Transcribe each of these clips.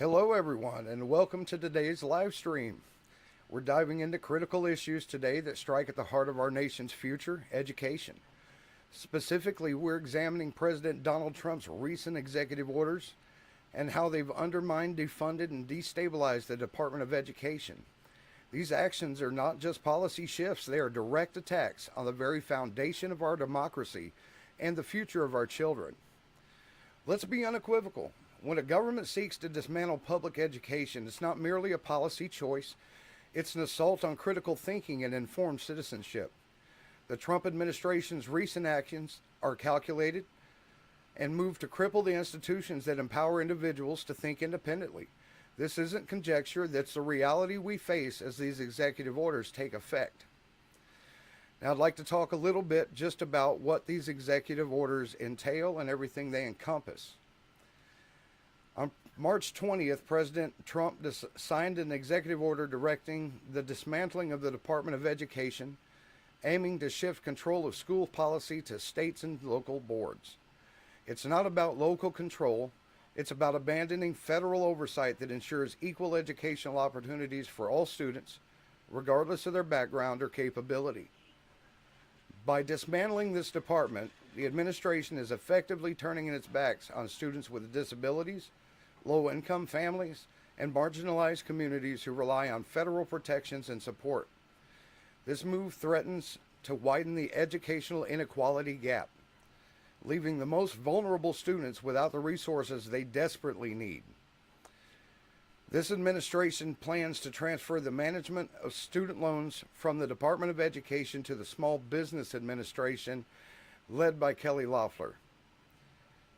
Hello, everyone, and welcome to today's live stream. We're diving into critical issues today that strike at the heart of our nation's future education. Specifically, we're examining President Donald Trump's recent executive orders and how they've undermined, defunded, and destabilized the Department of Education. These actions are not just policy shifts, they are direct attacks on the very foundation of our democracy and the future of our children. Let's be unequivocal. When a government seeks to dismantle public education, it's not merely a policy choice, it's an assault on critical thinking and informed citizenship. The Trump administration's recent actions are calculated and move to cripple the institutions that empower individuals to think independently. This isn't conjecture, that's the reality we face as these executive orders take effect. Now, I'd like to talk a little bit just about what these executive orders entail and everything they encompass. On March 20th, President Trump signed an executive order directing the dismantling of the Department of Education, aiming to shift control of school policy to states and local boards. It's not about local control, it's about abandoning federal oversight that ensures equal educational opportunities for all students, regardless of their background or capability. By dismantling this department, the administration is effectively turning its backs on students with disabilities, low-income families, and marginalized communities who rely on federal protections and support. This move threatens to widen the educational inequality gap, leaving the most vulnerable students without the resources they desperately need. This administration plans to transfer the management of student loans from the Department of Education to the Small Business Administration, led by Kelly Loeffler.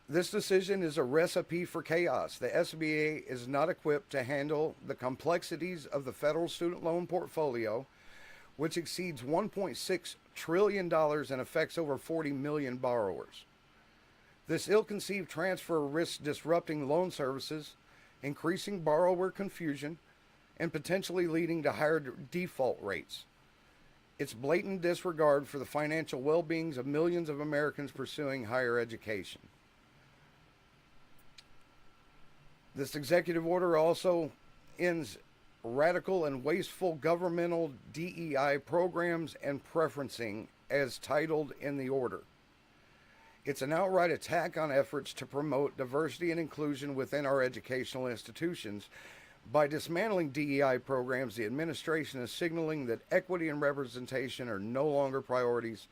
This decision is a recipe for chaos. The SBA is not equipped to handle the complexities of the federal student loan portfolio, which exceeds $1.6 trillion and affects over 40 million borrowers. This ill-conceived transfer risks disrupting loan services, increasing borrower confusion, and potentially leading to higher default rates. It's blatant disregard for the financial well-beings of millions of Americans pursuing higher education. This executive order also ends radical and wasteful governmental DEI programs and preferencing as titled in the order. It's an outright attack on efforts to promote diversity and inclusion within our educational institutions. By dismantling DEI programs, the administration is signaling that equity and representation are no longer priorities.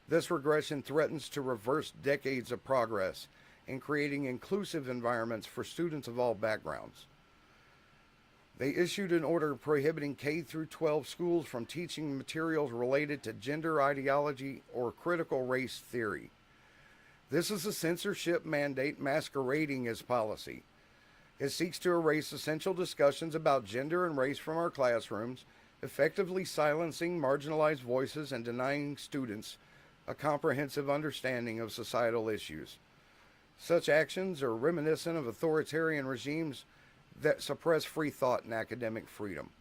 This regression threatens to reverse decades of progress in creating inclusive environments for students of all backgrounds. They issued an order prohibiting K-12 schools from teaching materials related to gender ideology or critical race theory. This is a censorship mandate masquerading as policy. It seeks to erase essential discussions about gender and race from our classrooms, effectively silencing marginalized voices and denying students a comprehensive understanding of societal issues. Such actions are reminiscent of authoritarian regimes that suppress free thought and academic freedom.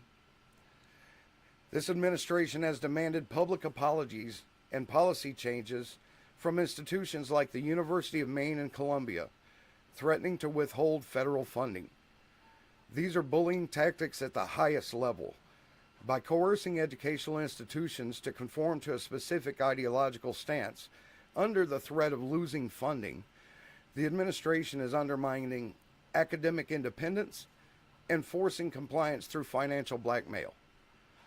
This administration has demanded public apologies and policy changes from institutions like the University of Maine and Columbia, threatening to withhold federal funding. These are bullying tactics at the highest level. By coercing educational institutions to conform to a specific ideological stance under the threat of losing funding, the administration is undermining academic independence and forcing compliance through financial blackmail.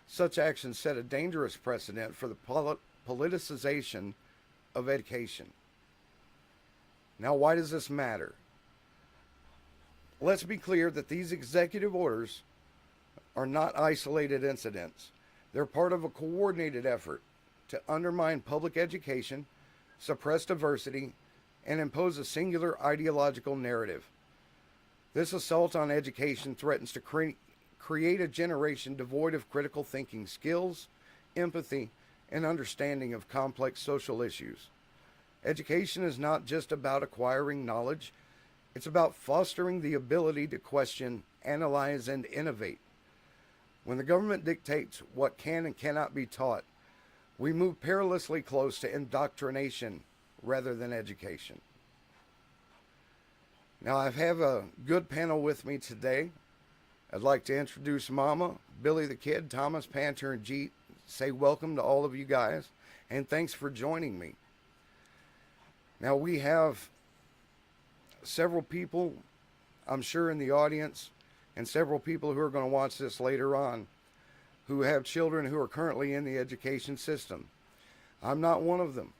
Such actions set a dangerous precedent for the politicization of education. Now, why does this matter? Let's be clear that these executive orders are not isolated incidents. They're part of a coordinated effort to undermine public education, suppress diversity, and impose a singular ideological narrative. This assault on education threatens to create a generation devoid of critical thinking skills, empathy, and understanding of complex social issues. Education is not just about acquiring knowledge, it's about fostering the ability to question, analyze, and innovate. When the government dictates what can and cannot be taught, we move perilously close to indoctrination rather than education. Now, I have a good panel with me today. I'd like to introduce Mama, Billy the Kid, Thomas, Panther, and Jeet. Say welcome to all of you guys, and thanks for joining me. Now, we have several people, I'm sure, in the audience, and several people who are going to watch this later on who have children who are currently in the education system. I'm not one of them.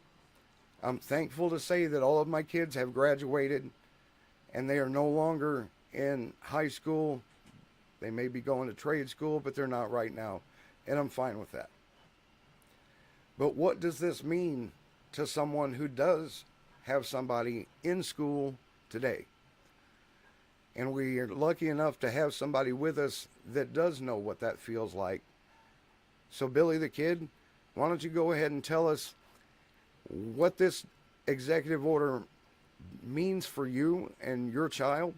I'm thankful to say that all of my kids have graduated and they are no longer in high school. They may be going to trade school, but they're not right now. And I'm fine with that. But what does this mean to someone who does have somebody in school today? And we are lucky enough to have somebody with us that does know what that feels like. So, Billy the Kid, why don't you go ahead and tell us what this executive order means for you and your child?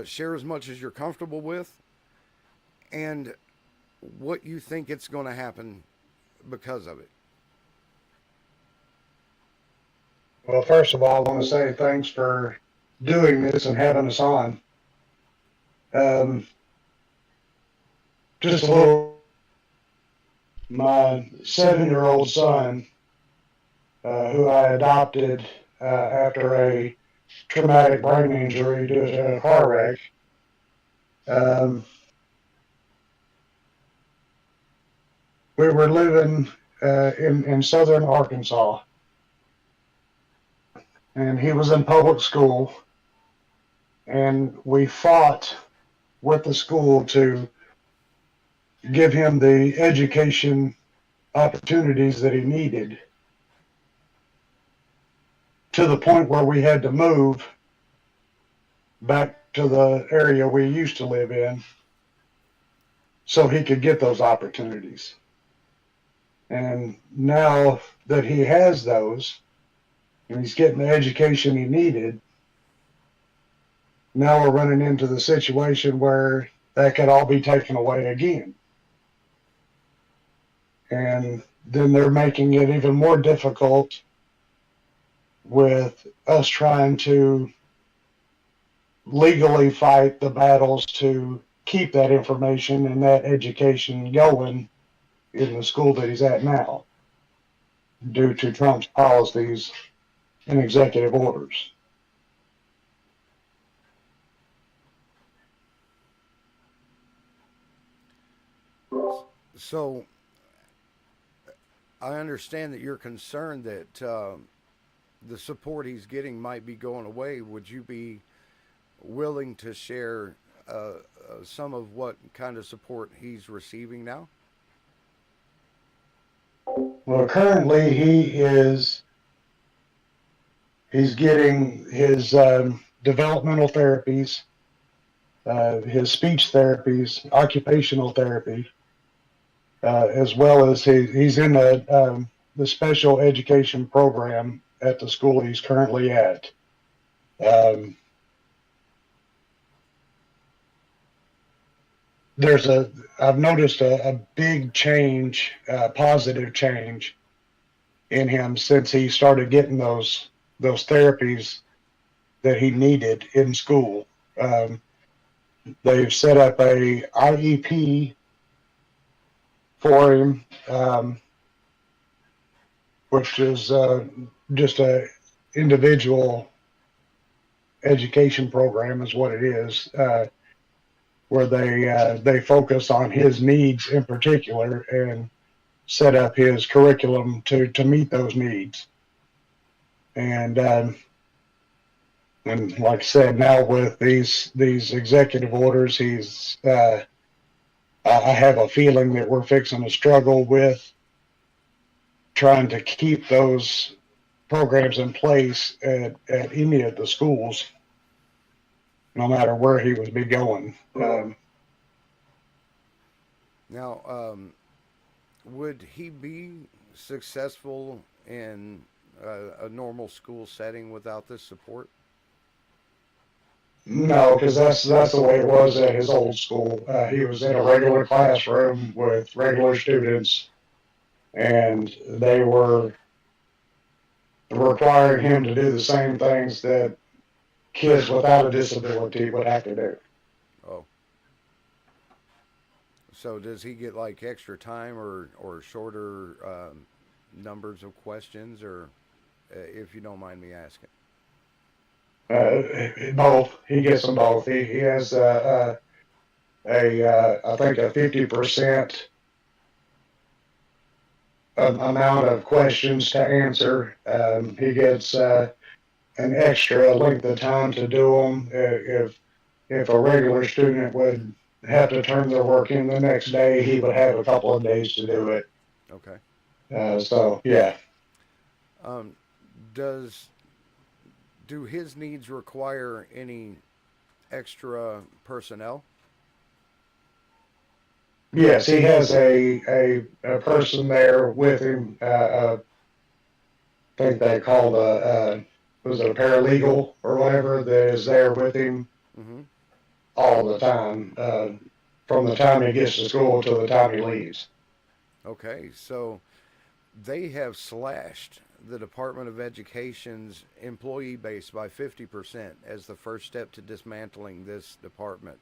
Share as much as you're comfortable with, and what you think it's going to happen because of it. Well, first of all, I want to say thanks for doing this and having us on. Um, just a little, my 7-year-old son, who I adopted after a traumatic brain injury due to a car wreck. Um, we were living in southern Arkansas, and he was in public school, and we fought with the school to give him the education opportunities that he needed, to the point where we had to move back to the area we used to live in so he could get those opportunities. And now that he has those and he's getting the education he needed, now we're running into the situation where that could all be taken away again. And then they're making it even more difficult with us trying to legally fight the battles to keep that information and that education going in the school that he's at now, due to Trump's policies and executive orders. So, I understand that you're concerned that the support he's getting might be going away. Would you be willing to share some of what kind of support he's receiving now? Well, currently he's getting his developmental therapies, his speech therapies, occupational therapy, as well as he's in the special education program at the school he's currently at. Um, I've noticed a big change, positive change in him since he started getting those therapies that he needed in school. They've set up a IEP for him, which is just a individual education program, is what it is, where they focus on his needs in particular and set up his curriculum to meet those needs. And like I said, now with these executive orders, I have a feeling that we're fixing to struggle with trying to keep those programs in place at any of the schools, no matter where he would be going. Now, would he be successful in a normal school setting without this support? No, because that's the way it was at his old school. He was in a regular classroom with regular students, and they were requiring him to do the same things that kids without a disability would have to do. Oh, so does he get like extra time or shorter numbers of questions, or if you don't mind me asking? Both. He gets them both. He has I think a 50% amount of questions to answer. He gets an extra length of time to do them. If a regular student would have to turn their work in the next day, he would have a couple of days to do it. Okay. So yeah, Um, does do his needs require any extra personnel? yes, he has a person there with him. I think they call was it a paralegal or whatever that is there with him Mm-hmm. all the time, from the time he gets to school to the time he leaves. Okay, so they have slashed the Department of Education's employee base by 50% as the first step to dismantling this department.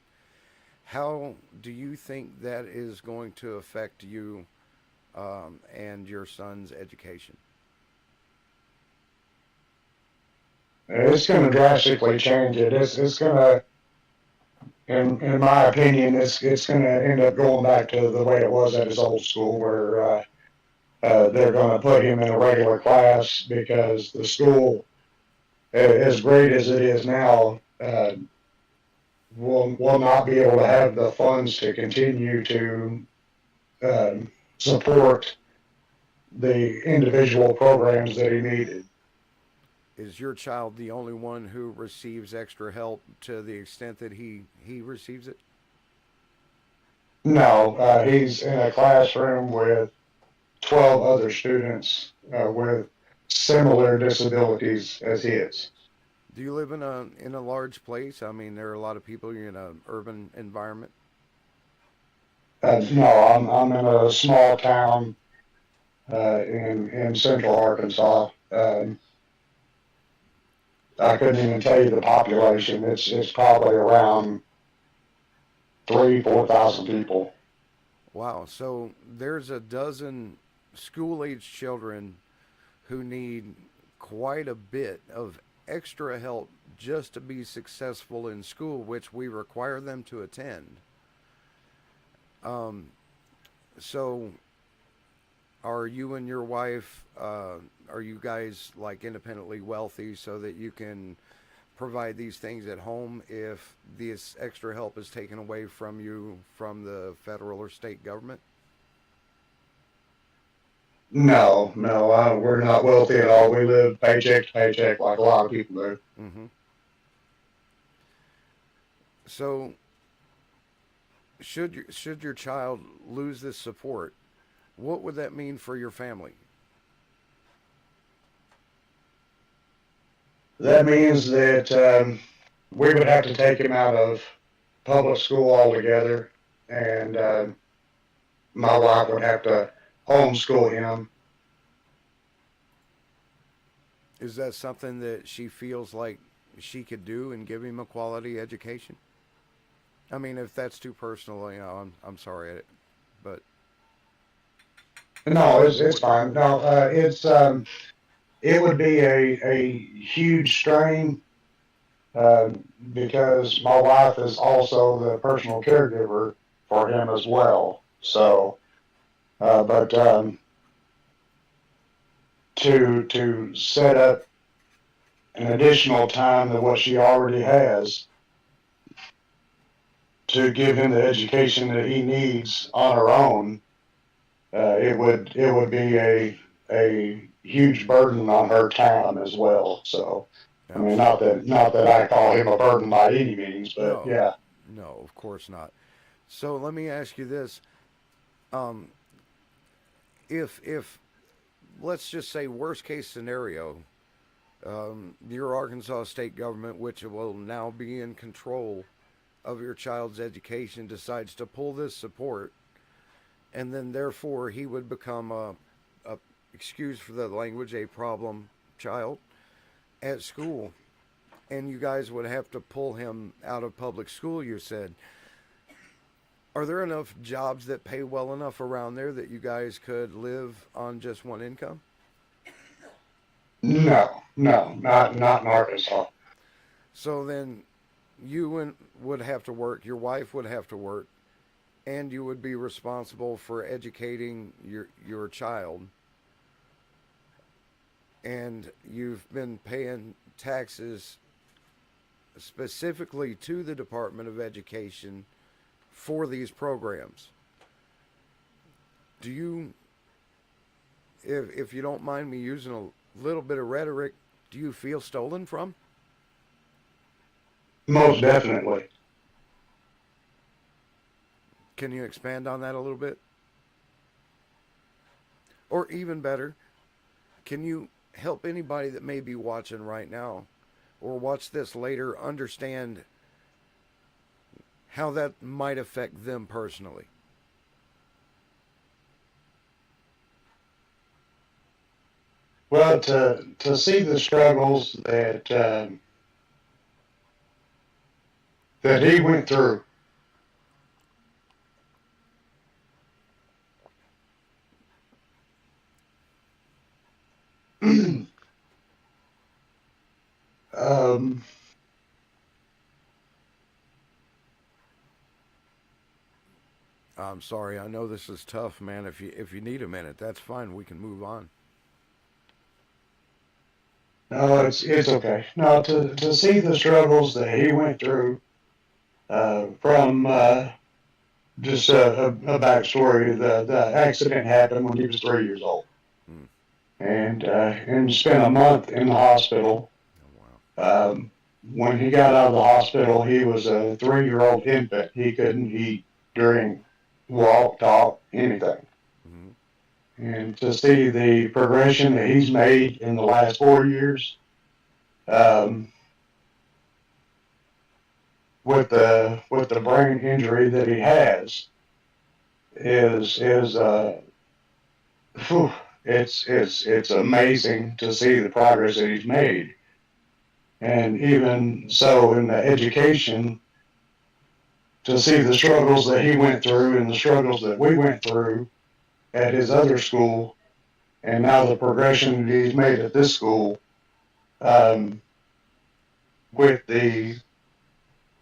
How do you think that is going to affect you and your son's education? It's going to drastically change it. It's going to, in my opinion, it's going to end up going back to the way it was at his old school, where they're going to put him in a regular class because the school, as great as it is now, will not be able to have the funds to continue to support the individual programs that he needed. Is your child the only one who receives extra help to the extent that he receives it? No, he's in a classroom with 12 other students with similar disabilities as his. Do you live in a large place? I mean, there are a lot of people in an urban environment. No, I'm in a small town in central Arkansas. I couldn't even tell you the population. It's probably around 3,000 to 4,000 people. Wow. So there's a dozen school age children who need quite a bit of extra help just to be successful in school, which we require them to attend. Um, so are you and your wife, are you guys like independently wealthy so that you can provide these things at home if this extra help is taken away from you from the federal or state government? No, no, we're not wealthy at all. We live paycheck to paycheck like a lot of people do. Mm-hmm. So should your child lose this support, what would that mean for your family? That means that we would have to take him out of public school altogether, and my wife would have to homeschool him. Is that something that she feels like she could do and give him a quality education? I mean, if that's too personal, I'm sorry, but No, it's fine. No, it would be a huge strain because my wife is also the personal caregiver for him as well. So, but to set up an additional time than what she already has to give him the education that he needs on her own, it would be a huge burden on her time as well. So, I mean, absolutely. not that I call him a burden by any means, but No, yeah. no, of course not. So let me ask you this: um, if let's just say worst case scenario, your Arkansas state government, which will now be in control of your child's education, decides to pull this support, and then therefore he would become a excuse for the language, a problem child at school. and you guys would have to pull him out of public school, you said. Are there enough jobs that pay well enough around there that you guys could live on just one income? No, no, not in Arkansas. So then would have to work, your wife would have to work, and you would be responsible for educating your child. And you've been paying taxes specifically to the Department of Education for these programs. Do you, if you don't mind me using a little bit of rhetoric, do you feel stolen from? Most definitely. Can you expand on that a little bit? Or even better, can you help anybody that may be watching right now or watch this later understand how that might affect them personally? Well, to see the struggles that he went through. um, I'm sorry. I know this is tough, man. If you need a minute, that's fine. We can move on. no, it's okay. No, to see the struggles that he went through from just a backstory. The accident happened when he was 3 years old, Mm. and spent a month in the hospital. Oh, wow. When he got out of the hospital, he was a 3 year old infant. He couldn't eat, drink, walk, talk, anything. Mm-hmm. And to see the progression that he's made in the last 4 years, um, with the brain injury that he has, is whew, it's amazing to see the progress that he's made. And even so, in the education, to see the struggles that he went through and the struggles that we went through at his other school, and now the progression that he's made at this school, um, with the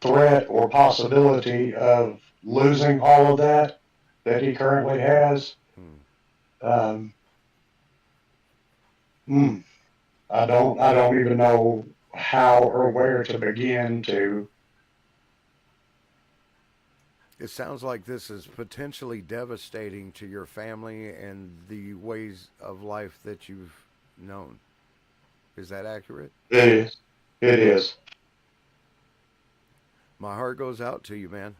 threat or possibility of losing all of that he currently has, Mm. um, mm, I don't even know how or where to begin to. It sounds like this is potentially devastating to your family and the ways of life that you've known. Is that accurate? It is. It is. My heart goes out to you, man.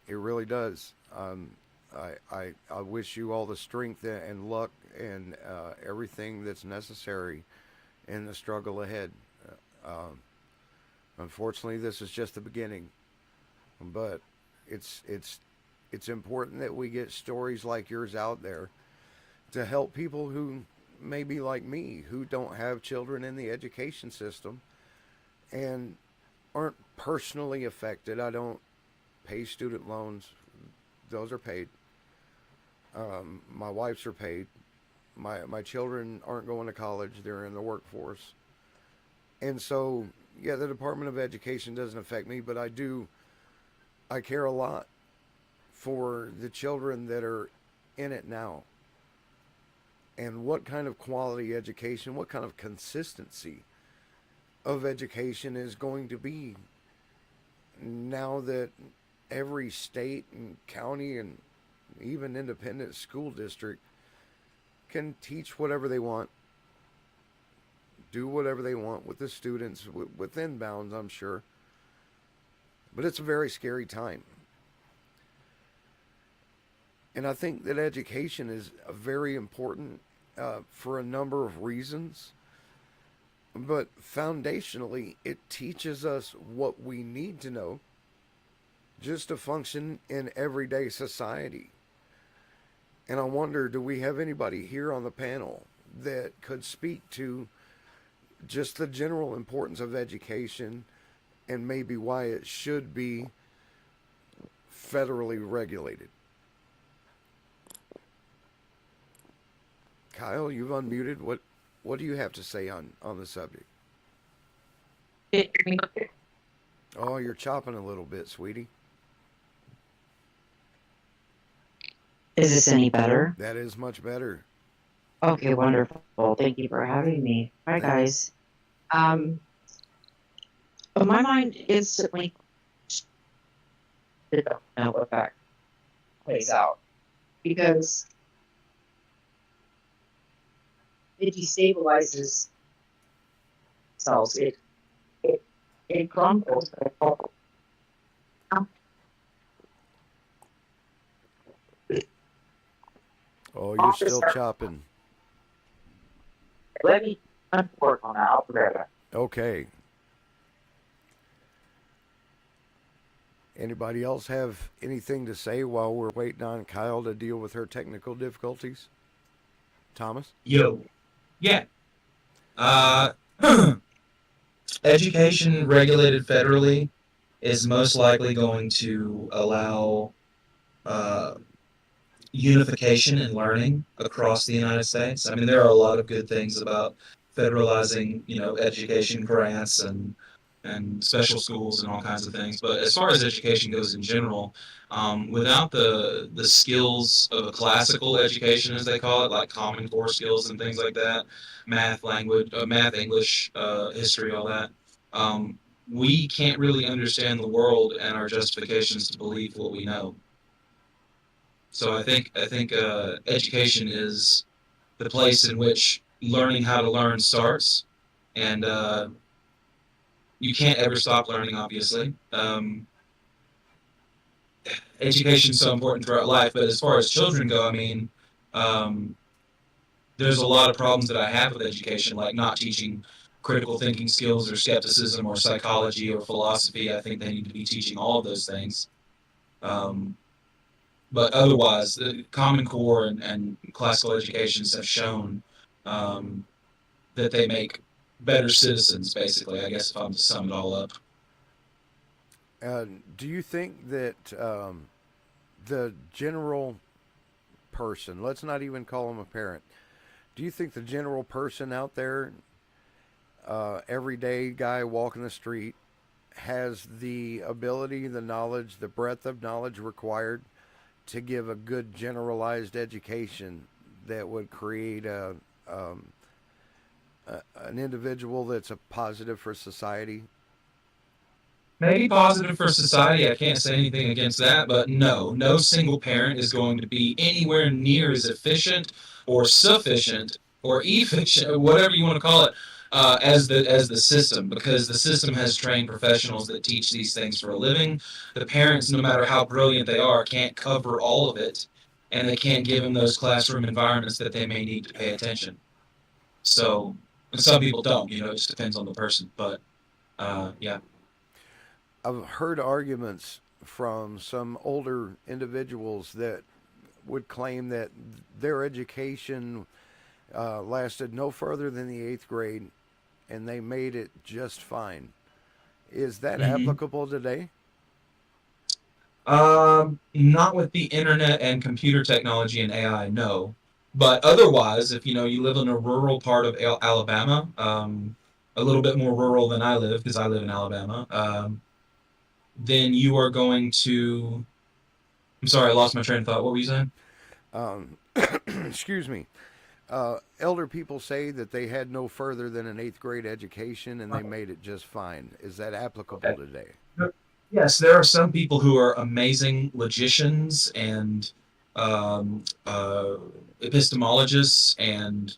It really does. I wish you all the strength and luck and everything that's necessary in the struggle ahead. Um, Unfortunately, this is just the beginning, but it's it's it's important that we get stories like yours out there to help people who may be like me, who don't have children in the education system and aren't personally affected. I don't pay student loans; those are paid. My wife's are paid. My children aren't going to college; they're in the workforce, and so yeah, the Department of Education doesn't affect me, but I do. I care a lot for the children that are in it now, and what kind of quality education, what kind of consistency of education is going to be now that every state and county and even independent school district can teach whatever they want, do whatever they want with the students within bounds, I'm sure. But it's a very scary time. And I think that education is very important for a number of reasons. But foundationally, it teaches us what we need to know just to function in everyday society. And I wonder, do we have anybody here on the panel that could speak to just the general importance of education and maybe why it should be federally regulated. Kyle, you've unmuted. What do you have to say on the subject? Oh, you're chopping a little bit, sweetie. Is this any better? That is much better. Okay, wonderful. Thank you for having me. Hi, Thank you. guys. Um, but my mind instantly did not know what that plays out because it destabilizes cells. It, it crumbles. Oh, you're still chopping. Let me work on that. I'll be right back. Okay. Anybody else have anything to say while we're waiting on Kyle to deal with her technical difficulties? Thomas? Yo, yeah. Uh, Education regulated federally is most likely going to allow uh, unification in learning across the United States. I mean, there are a lot of good things about federalizing, education grants and special schools and all kinds of things. But as far as education goes in general, without the skills of a classical education, as they call it, like Common Core skills and things like that, math, language, math, English, history, all that. We can't really understand the world and our justifications to believe what we know. So I think education is the place in which learning how to learn starts, and you can't ever stop learning. Obviously, education is so important throughout life. But as far as children go, I mean, um, there's a lot of problems that I have with education, like not teaching critical thinking skills or skepticism or psychology or philosophy. I think they need to be teaching all of those things. Um, but otherwise, the Common Core and classical educations have shown um, that they make better citizens, basically, I guess, if I'm to sum it all up. Do you think that the general person, let's not even call him a parent, do you think the general person out there, everyday guy walking the street, has the ability, the knowledge, the breadth of knowledge required to give a good generalized education that would create an individual that's a positive for society? Maybe positive for society. I can't say anything against that, but no single parent is going to be anywhere near as efficient or sufficient or efficient, or whatever you want to call it, as the system, because the system has trained professionals that teach these things for a living. The parents, no matter how brilliant they are, can't cover all of it, and they can't give them those classroom environments that they may need to pay attention. So, and some people don't. It just depends on the person. But yeah. I've heard arguments from some older individuals that would claim that their education lasted no further than the eighth grade and they made it just fine. Is that Mhm. applicable today? Not with the internet and computer technology and AI, no. But otherwise, if you live in a rural part of Alabama, a little bit more rural than I live because I live in Alabama, then you are going to. I'm sorry, I lost my train of thought. What were you saying? Um, excuse me. Elder people say that they had no further than an eighth grade education and they made it just fine. Is that applicable Okay. today? Yes, there are some people who are amazing logicians and epistemologists and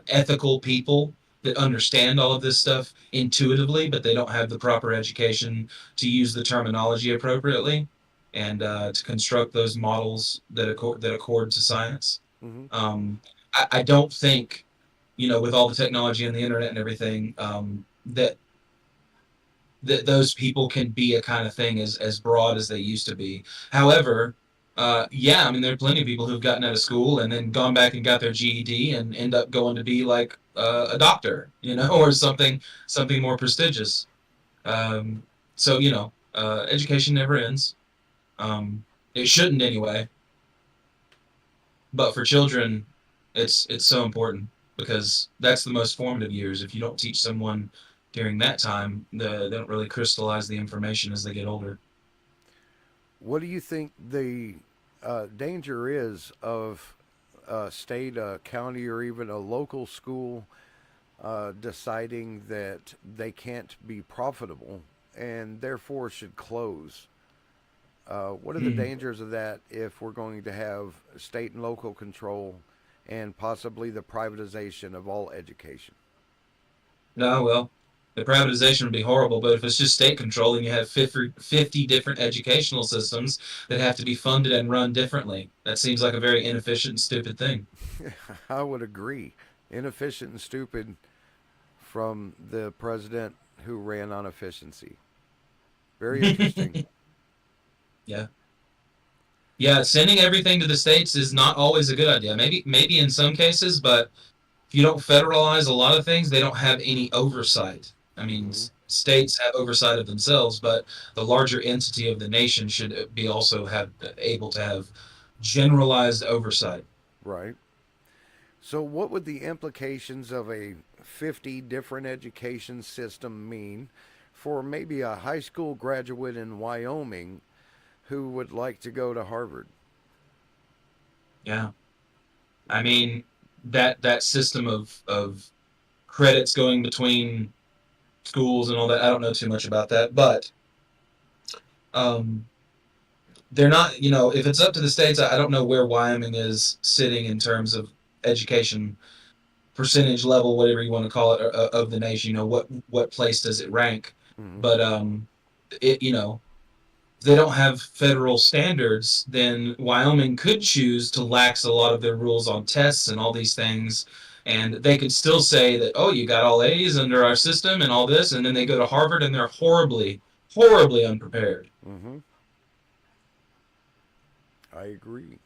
ethical people that understand all of this stuff intuitively, but they don't have the proper education to use the terminology appropriately and to construct those models that accord to science. Mm-hmm. I don't think, with all the technology and the internet and everything, that those people can be a kind of thing as broad as they used to be. However, yeah, I mean, there are plenty of people who've gotten out of school and then gone back and got their GED and end up going to be like a doctor, or something more prestigious. Um, so education never ends. It shouldn't anyway, but for children, it's so important because that's the most formative years. If you don't teach someone during that time, they don't really crystallize the information as they get older. What do you think the danger is of a state, a county, or even a local school deciding that they can't be profitable and therefore should close? What are the Hmm. dangers of that if we're going to have state and local control and possibly the privatization of all education? No, well, the privatization would be horrible, but if it's just state control, then you have 50 different educational systems that have to be funded and run differently. That seems like a very inefficient and stupid thing. I would agree. Inefficient and stupid from the president who ran on efficiency. Very interesting. Yeah. Yeah, sending everything to the states is not always a good idea. Maybe in some cases, but if you don't federalize a lot of things, they don't have any oversight. I mean, Hmm. states have oversight of themselves, but the larger entity of the nation should be also have able to have generalized oversight. Right. So, what would the implications of a 50 different education system mean for maybe a high school graduate in Wyoming who would like to go to Harvard? Yeah. I mean, that system of credits going between schools and all that, I don't know too much about that, but um they're not, if it's up to the states, I don't know where Wyoming is sitting in terms of education percentage level, whatever you want to call it, of the nation. What place does it rank? Hmm. But it if they don't have federal standards, then Wyoming could choose to lax a lot of their rules on tests and all these things. And they could still say that, oh, you got all A's under our system and all this, and then they go to Harvard and they're horribly, horribly unprepared. Hmm. I agree.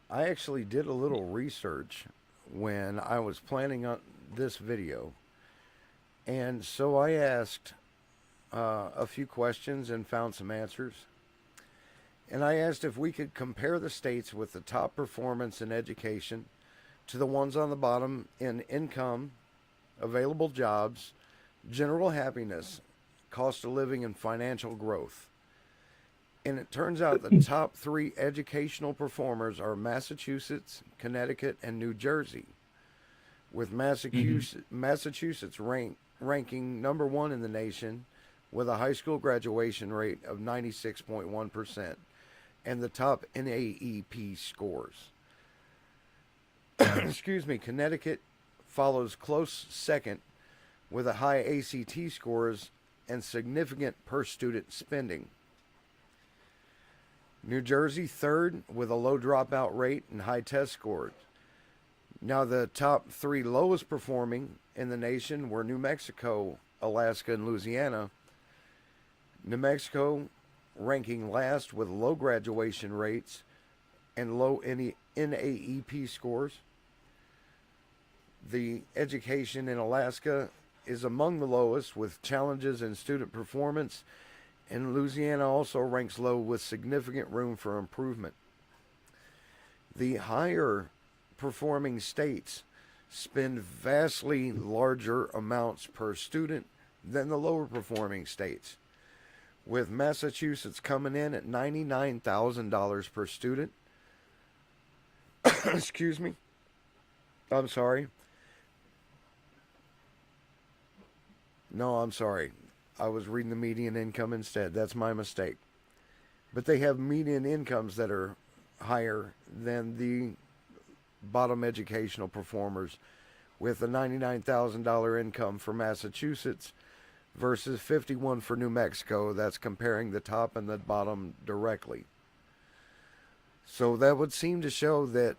I actually did a little research when I was planning on this video. And so I asked a few questions and found some answers. And I asked if we could compare the states with the top performance in education to the ones on the bottom in income, available jobs, general happiness, cost of living, and financial growth. And it turns out the top three educational performers are Massachusetts, Connecticut, and New Jersey, with Hmm. Massachusetts ranking number one in the nation with a high school graduation rate of 96.1% and the top NAEP scores. Yeah. Excuse me, Connecticut follows close second with a high ACT scores and significant per student spending. New Jersey third with a low dropout rate and high test scores. Now, the top three lowest performing in the nation were New Mexico, Alaska, and Louisiana. New Mexico ranking last with low graduation rates and low NAEP scores. The education in Alaska is among the lowest with challenges in student performance, and Louisiana also ranks low with significant room for improvement. The higher performing states spend vastly larger amounts per student than the lower performing states, with Massachusetts coming in at $99,000 per student. Excuse me. I'm sorry. No, I'm sorry. I was reading the median income instead. That's my mistake. But they have median incomes that are higher than the bottom educational performers, with a $99,000 income for Massachusetts versus 51 for New Mexico. That's comparing the top and the bottom directly. So that would seem to show that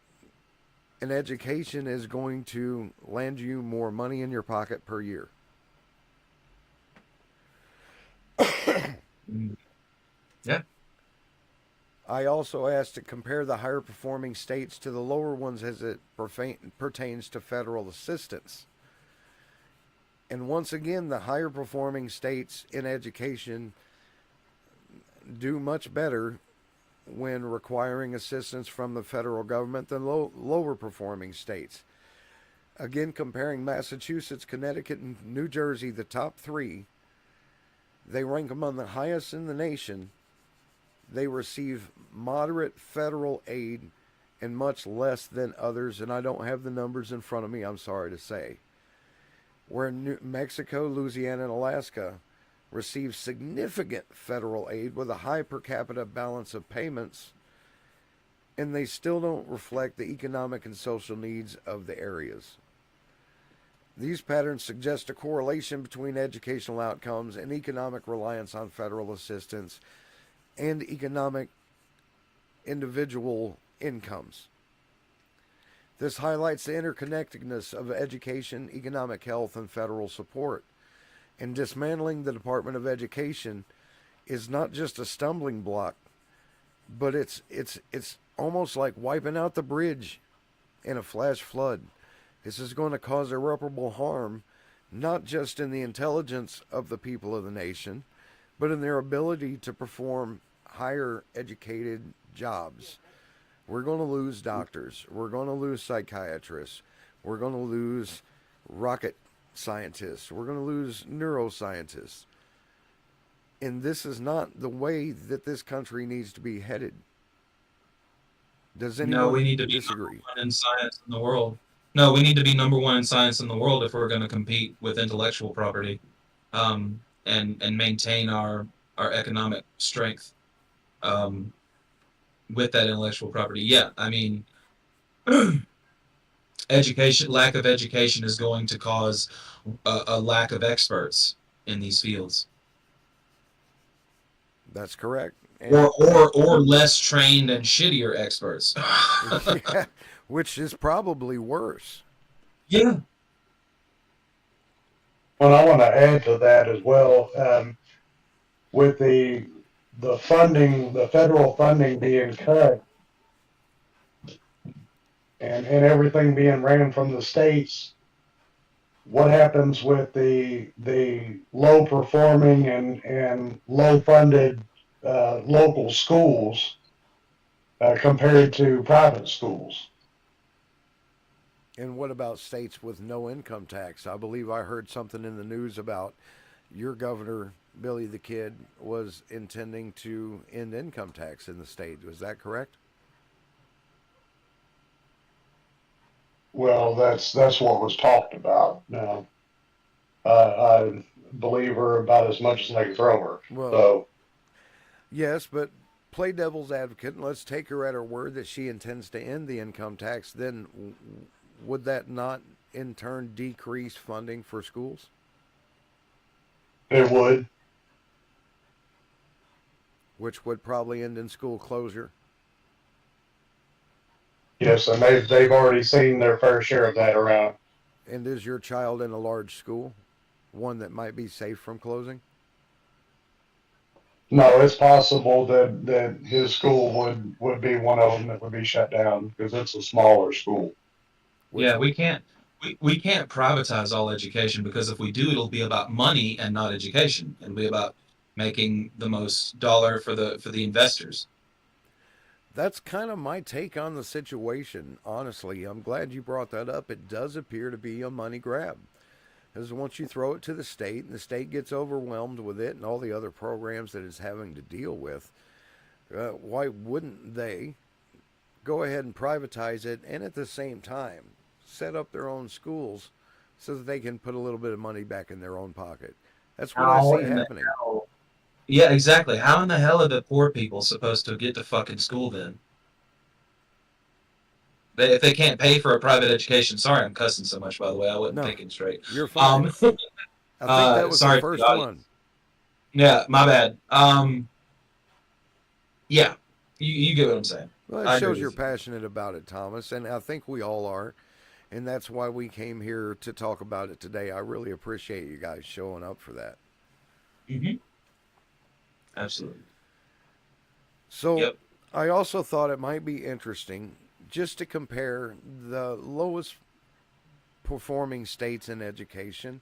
an education is going to land you more money in your pocket per year. Mm. Yeah. I also asked to compare the higher performing states to the lower ones as it pertains to federal assistance. And once again, the higher performing states in education do much better when requiring assistance from the federal government than lower performing states. Again, comparing Massachusetts, Connecticut, and New Jersey, the top three, they rank among the highest in the nation. They receive moderate federal aid and much less than others, and I don't have the numbers in front of me, I'm sorry to say. Where New Mexico, Louisiana, and Alaska receive significant federal aid with a high per capita balance of payments, and they still don't reflect the economic and social needs of the areas. These patterns suggest a correlation between educational outcomes and economic reliance on federal assistance and economic individual incomes. This highlights the interconnectedness of education, economic health, and federal support. And dismantling the Department of Education is not just a stumbling block, but it's almost like wiping out the bridge in a flash flood. This is going to cause irreparable harm, not just in the intelligence of the people of the nation, but in their ability to perform higher educated jobs. We're going to lose doctors. We're going to lose psychiatrists. We're going to lose rocket scientists. We're going to lose neuroscientists. And this is not the way that this country needs to be headed. Does anyone No, we need to be disagree? number one in science in the world. No, we need to be number one in science in the world if we're going to compete with intellectual property, and maintain our economic strength, um, with that intellectual property. Yeah, I mean, lack of education is going to cause a lack of experts in these fields, That's correct. or less trained and shittier experts. Yeah, which is probably worse. Yeah. Well, I want to add to that as well. With the funding, the federal funding being cut, and everything being ran from the states, what happens with the low performing and low funded local schools compared to private schools? And what about states with no income tax? I believe I heard something in the news about your governor, Billy the Kid, was intending to end income tax in the state. Was that correct? Well, that's what was talked about. Now, I believe her about as much as I can throw her. Well, So yes, but play devil's advocate and let's take her at her word that she intends to end the income tax. Then would that not in turn decrease funding for schools? it would. Which would probably end in school closure. Yes, and they've already seen their fair share of that around. And is your child in a large school? One that might be safe from closing? No, it's possible that his school would be one of them that would be shut down because it's a smaller school. Which Yeah, we can't privatize all education, because if we do, it'll be about money and not education. It'll be about making the most dollar for the investors. That's kind of my take on the situation, honestly. I'm glad you brought that up. It does appear to be a money grab. Because once you throw it to the state and the state gets overwhelmed with it and all the other programs that it's having to deal with, why wouldn't they go ahead and privatize it and at the same time set up their own schools so that they can put a little bit of money back in their own pocket? That's what I How see in the happening. hell? Yeah, exactly. How in the hell are the poor people supposed to get to fucking school then? If they can't pay for a private education, sorry, I'm cussing so much, by the way. I wasn't No, thinking straight. you're fine. I think that was the Sorry for the first audience. one. Yeah, my bad. Yeah, you get what I'm saying. Well, it I agree shows you're with you. passionate about it, Thomas, and I think we all are. And that's why we came here to talk about it today. I really appreciate you guys showing up for that. Hmm. Absolutely. So, Yep. I also thought it might be interesting just to compare the lowest performing states in education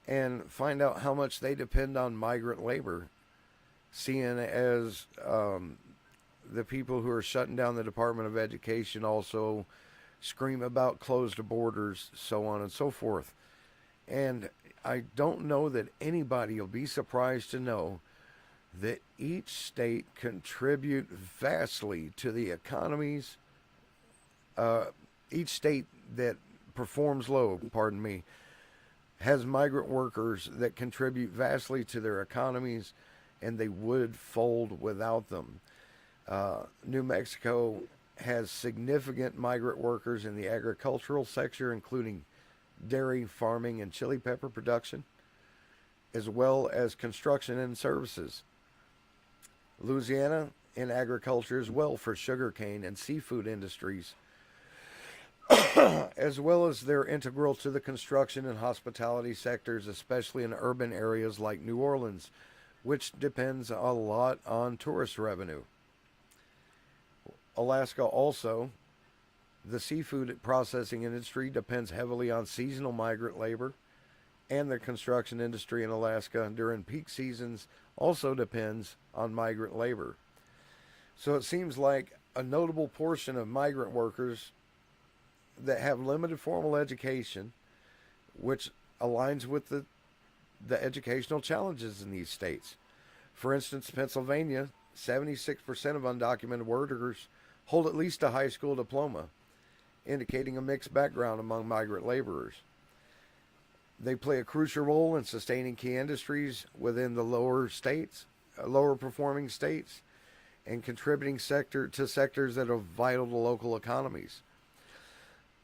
and find out how much they depend on migrant labor, seeing as the people who are shutting down the Department of Education also scream about closed borders, so on and so forth. And I don't know that anybody will be surprised to know that each state contribute vastly to the economies. Each state that performs low, pardon me, has migrant workers that contribute vastly to their economies, and they would fold without them. New Mexico has significant migrant workers in the agricultural sector, including dairy farming and chili pepper production, as well as construction and services. Louisiana in agriculture as well for sugarcane and seafood industries, as well as they're integral to the construction and hospitality sectors, especially in urban areas like New Orleans, which depends a lot on tourist revenue. Alaska also, the seafood processing industry depends heavily on seasonal migrant labor, and the construction industry in Alaska during peak seasons also depends on migrant labor. So it seems like a notable portion of migrant workers that have limited formal education, which aligns with the educational challenges in these states. For instance, Pennsylvania, 76% of undocumented workers hold at least a high school diploma, indicating a mixed background among migrant laborers. They play a crucial role in sustaining key industries within the lower performing states, and contributing to sectors that are vital to local economies.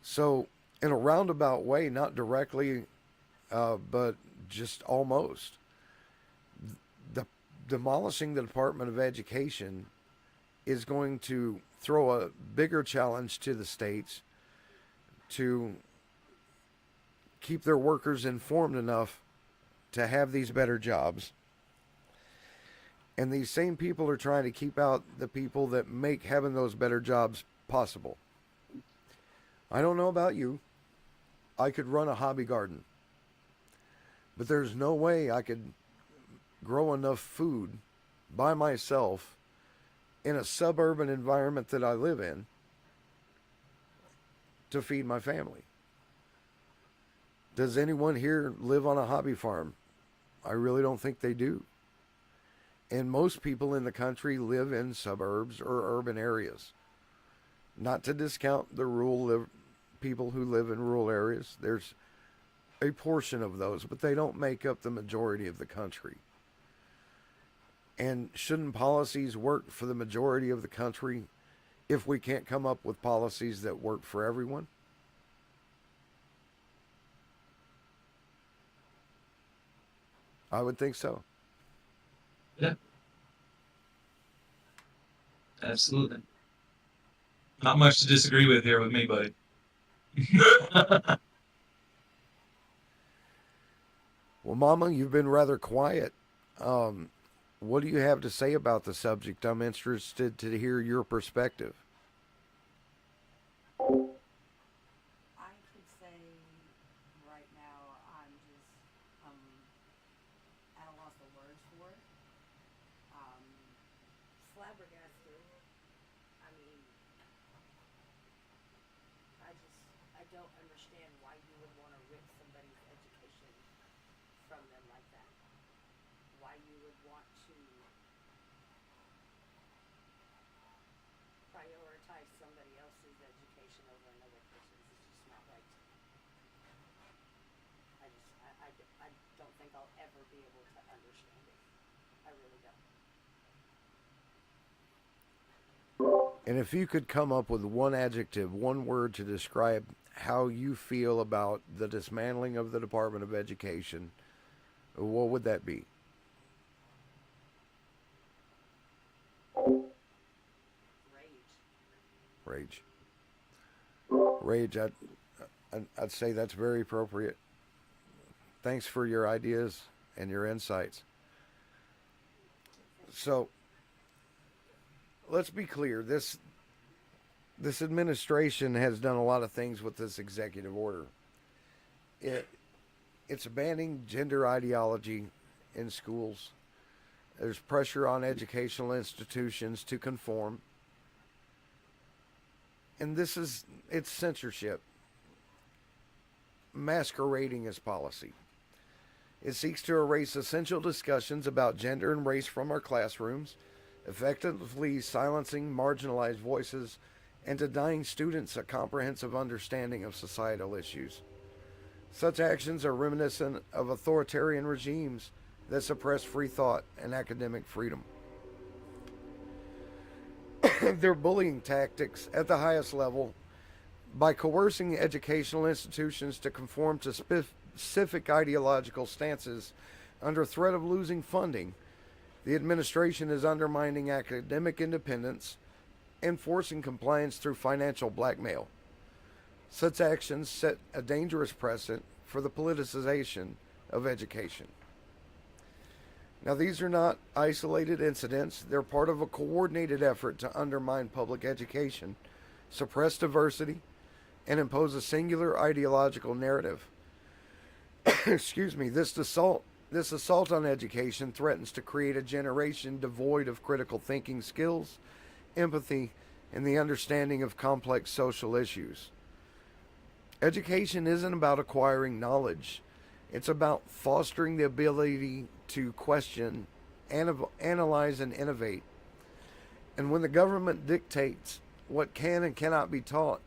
So, in a roundabout way, not directly, but just almost, demolishing the Department of Education is going to throw a bigger challenge to the states to keep their workers informed enough to have these better jobs. And these same people are trying to keep out the people that make having those better jobs possible. I don't know about you. I could run a hobby garden, but there's no way I could grow enough food by myself in a suburban environment that I live in to feed my family. Does anyone here live on a hobby farm? I really don't think they do. And most people in the country live in suburbs or urban areas. Not to discount the rural people who live in rural areas. There's a portion of those, but they don't make up the majority of the country. And shouldn't policies work for the majority of the country if we can't come up with policies that work for everyone? I would think so. Yeah, absolutely. Not much to disagree with here with me, buddy. Well, Mama, you've been rather quiet. What do you have to say about the subject? I'm interested to hear your perspective. I could say right now I'm just at a loss of words for it. Um, Flabbergasted. I mean, I don't understand why you would want to rip somebody's education from them like that. Why you would want to prioritize somebody else's education over another person's. It's just not right to me. I don't think I'll ever be able to understand it. I really don't. And if you could come up with one adjective, one word to describe how you feel about the dismantling of the Department of Education, what would that be? Rage. Rage. I'd say that's very appropriate. Thanks for your ideas and your insights. So, let's be clear. This administration has done a lot of things with this executive order. It's banning gender ideology in schools. There's pressure on educational institutions to conform. And it's censorship masquerading as policy. It seeks to erase essential discussions about gender and race from our classrooms, effectively silencing marginalized voices and denying students a comprehensive understanding of societal issues. Such actions are reminiscent of authoritarian regimes that suppress free thought and academic freedom. They're bullying tactics at the highest level by coercing educational institutions to conform to specific ideological stances under threat of losing funding. The administration is undermining academic independence and forcing compliance through financial blackmail. Such actions set a dangerous precedent for the politicization of education. Now, these are not isolated incidents. They're part of a coordinated effort to undermine public education, suppress diversity, and impose a singular ideological narrative. Excuse me, this assault on education threatens to create a generation devoid of critical thinking skills, empathy, and the understanding of complex social issues. Education isn't about acquiring knowledge. It's about fostering the ability to question, analyze, and innovate. And when the government dictates what can and cannot be taught,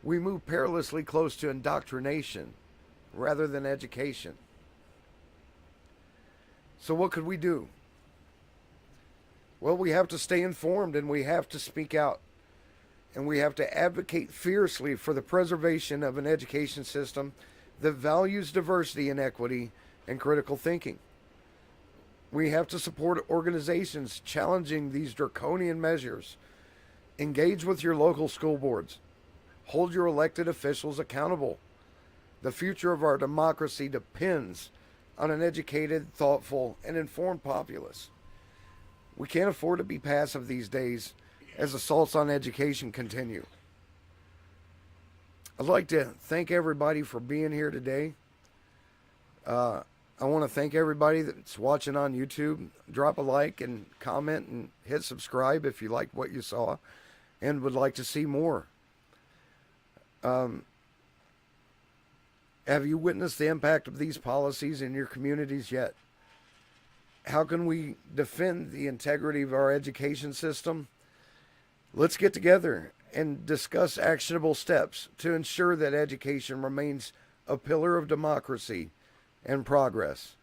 we move perilously close to indoctrination rather than education. So what could we do? Well, we have to stay informed and we have to speak out. And we have to advocate fiercely for the preservation of an education system that values diversity and equity and critical thinking. We have to support organizations challenging these draconian measures. Engage with your local school boards. Hold your elected officials accountable. The future of our democracy depends on an educated, thoughtful, and informed populace. We can't afford to be passive these days as assaults on education continue. I'd like to thank everybody for being here today. I want to thank everybody that's watching on YouTube. Drop a like and comment and hit subscribe if you like what you saw and would like to see more. Have you witnessed the impact of these policies in your communities yet? How can we defend the integrity of our education system? Let's get together and discuss actionable steps to ensure that education remains a pillar of democracy and progress.